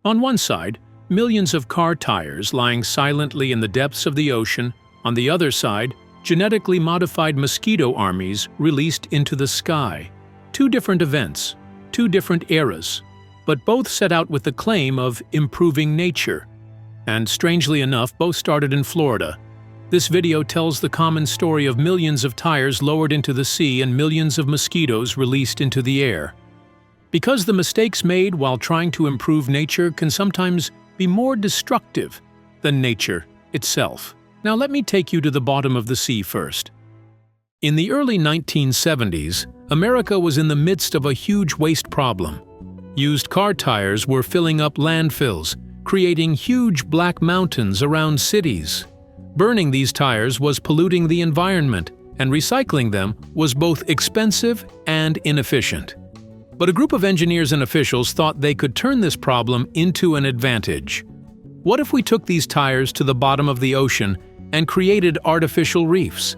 On one side, millions of car tires lying silently in the depths of the ocean. On the other side, genetically modified mosquito armies released into the sky. Two different events, two different eras, but both set out with the claim of improving nature. And strangely enough, both started in Florida. This video tells the common story of millions of tires lowered into the sea and millions of mosquitoes released into the air. Because the mistakes made while trying to improve nature can sometimes be more destructive than nature itself. Now let me take you to the bottom of the sea first. In the early 1970s, America was in the midst of a huge waste problem. Used car tires were filling up landfills, creating huge black mountains around cities. Burning these tires was polluting the environment, and recycling them was both expensive and inefficient. But a group of engineers and officials thought they could turn this problem into an advantage. What if we took these tires to the bottom of the ocean and created artificial reefs?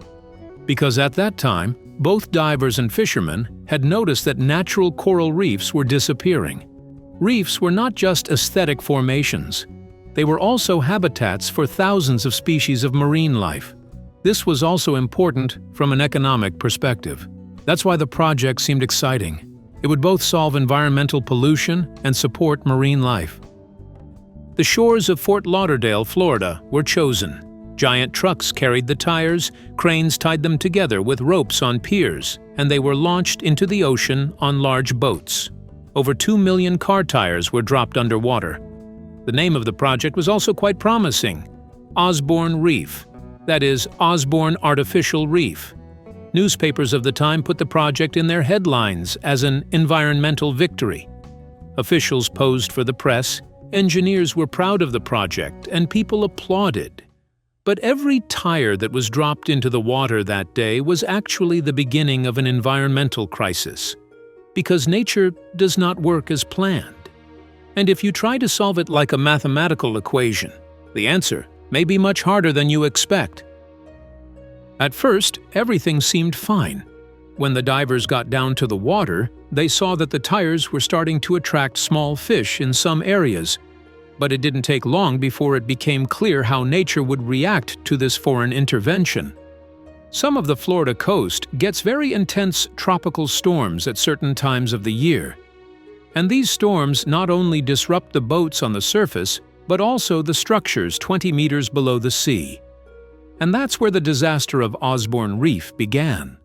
Because at that time, both divers and fishermen had noticed that natural coral reefs were disappearing. Reefs were not just aesthetic formations. They were also habitats for thousands of species of marine life. This was also important from an economic perspective. That's why the project seemed exciting. It would both solve environmental pollution and support marine life. The shores of Fort Lauderdale, Florida, were chosen. Giant trucks carried the tires, cranes tied them together with ropes on piers, and they were launched into the ocean on large boats. Over 2 million car tires were dropped underwater. The name of the project was also quite promising: Osborne Reef, that is, Osborne Artificial Reef. Newspapers of the time put the project in their headlines as an environmental victory. Officials posed for the press, engineers were proud of the project, and people applauded. But every tire that was dropped into the water that day was actually the beginning of an environmental crisis. Because nature does not work as planned. And if you try to solve it like a mathematical equation, the answer may be much harder than you expect. At first, everything seemed fine. When the divers got down to the water, they saw that the tires were starting to attract small fish in some areas. But it didn't take long before it became clear how nature would react to this foreign intervention. Some of the Florida coast gets very intense tropical storms at certain times of the year. And these storms not only disrupt the boats on the surface, but also the structures 20 meters below the sea. And that's where the disaster of Osborne Reef began.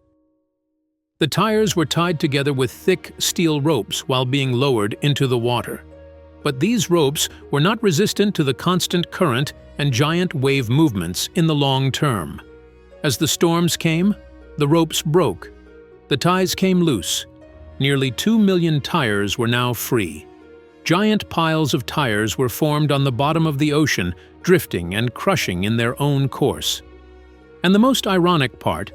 The tires were tied together with thick steel ropes while being lowered into the water. But these ropes were not resistant to the constant current and giant wave movements in the long term. As the storms came, the ropes broke. The ties came loose. Nearly 2 million tires were now free. Giant piles of tires were formed on the bottom of the ocean, drifting and crushing in their own course. And the most ironic part,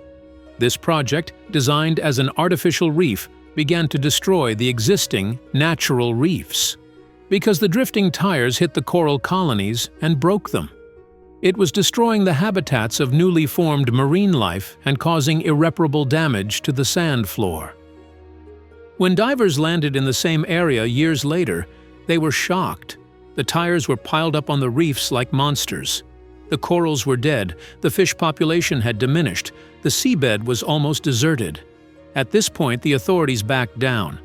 this project, designed as an artificial reef, began to destroy the existing natural reefs. Because the drifting tires hit the coral colonies and broke them. It was destroying the habitats of newly formed marine life and causing irreparable damage to the sand floor. When divers landed in the same area years later, they were shocked. The tires were piled up on the reefs like monsters. The corals were dead, the fish population had diminished, the seabed was almost deserted. At this point, the authorities backed down.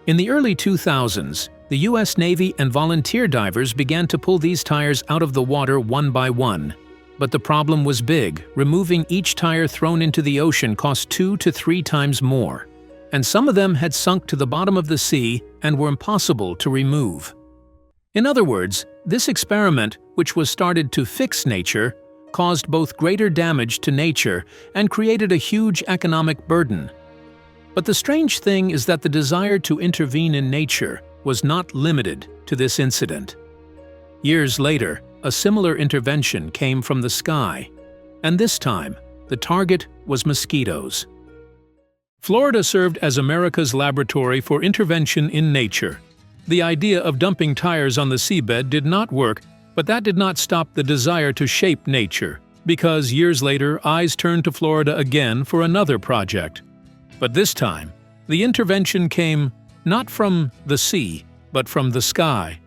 In the early 2000s, the U.S. Navy and volunteer divers began to pull these tires out of the water one by one. But the problem was big. Removing each tire thrown into the ocean cost 2 to 3 times more. And some of them had sunk to the bottom of the sea and were impossible to remove. In other words, this experiment, which was started to fix nature, caused both greater damage to nature and created a huge economic burden. But the strange thing is that the desire to intervene in nature was not limited to this incident. Years later, a similar intervention came from the sky, and this time, the target was mosquitoes. Florida served as America's laboratory for intervention in nature. The idea of dumping tires on the seabed did not work, but that did not stop the desire to shape nature, because years later, eyes turned to Florida again for another project. But this time, the intervention came not from the sea, but from the sky.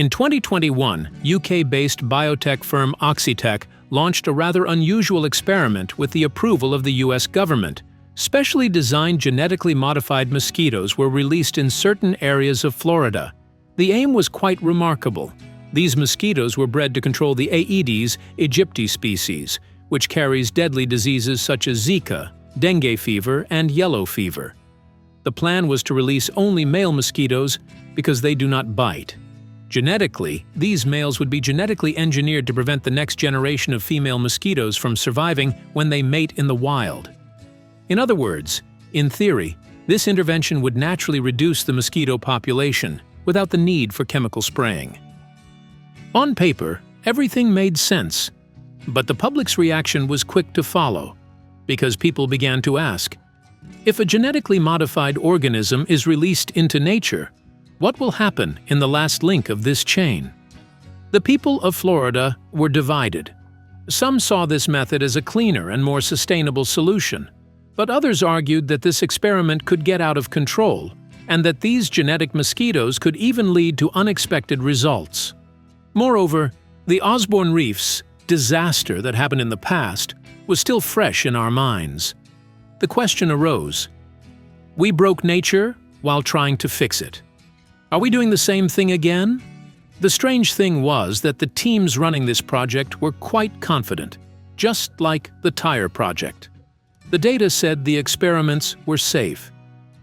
In 2021, UK-based biotech firm Oxitec launched a rather unusual experiment with the approval of the US government. Specially designed genetically modified mosquitoes were released in certain areas of Florida. The aim was quite remarkable. These mosquitoes were bred to control the Aedes aegypti species, which carries deadly diseases such as Zika, dengue fever, and yellow fever. The plan was to release only male mosquitoes because they do not bite. Genetically, these males would be genetically engineered to prevent the next generation of female mosquitoes from surviving when they mate in the wild. In other words, in theory, this intervention would naturally reduce the mosquito population without the need for chemical spraying. On paper, everything made sense, but the public's reaction was quick to follow, because people began to ask, if a genetically modified organism is released into nature, what will happen in the last link of this chain? The people of Florida were divided. Some saw this method as a cleaner and more sustainable solution, but others argued that this experiment could get out of control and that these genetic mosquitoes could even lead to unexpected results. Moreover, the Osborne Reef's disaster that happened in the past was still fresh in our minds. The question arose: we broke nature while trying to fix it. Are we doing the same thing again? The strange thing was that the teams running this project were quite confident, just like the tire project. The data said the experiments were safe,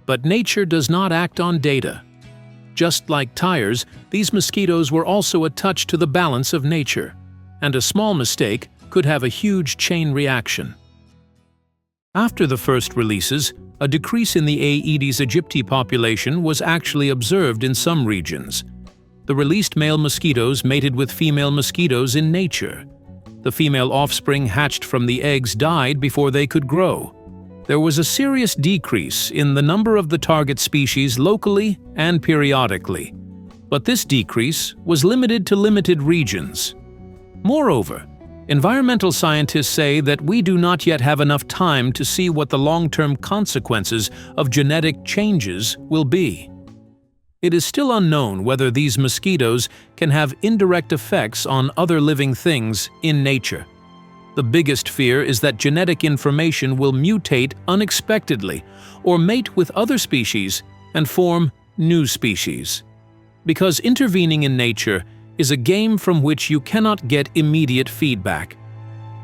but nature does not act on data. Just like tires, these mosquitoes were also a touch to the balance of nature, and a small mistake could have a huge chain reaction. After the first releases, a decrease in the Aedes aegypti population was actually observed in some regions. The released male mosquitoes mated with female mosquitoes in nature. The female offspring hatched from the eggs died before they could grow. There was a serious decrease in the number of the target species locally and periodically, but this decrease was limited to limited regions. Moreover, environmental scientists say that we do not yet have enough time to see what the long-term consequences of genetic changes will be. It is still unknown whether these mosquitoes can have indirect effects on other living things in nature. The biggest fear is that genetic information will mutate unexpectedly or mate with other species and form new species. Because intervening in nature is a game from which you cannot get immediate feedback.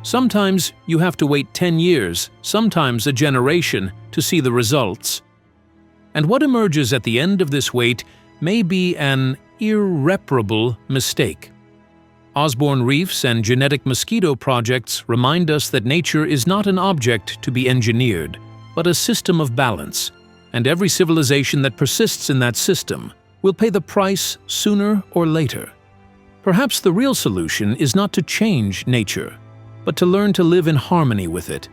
Sometimes you have to wait 10 years, sometimes a generation, to see the results. And what emerges at the end of this wait may be an irreparable mistake. Osborne Reefs and genetic mosquito projects remind us that nature is not an object to be engineered, but a system of balance, and every civilization that persists in that system will pay the price sooner or later. Perhaps the real solution is not to change nature, but to learn to live in harmony with it.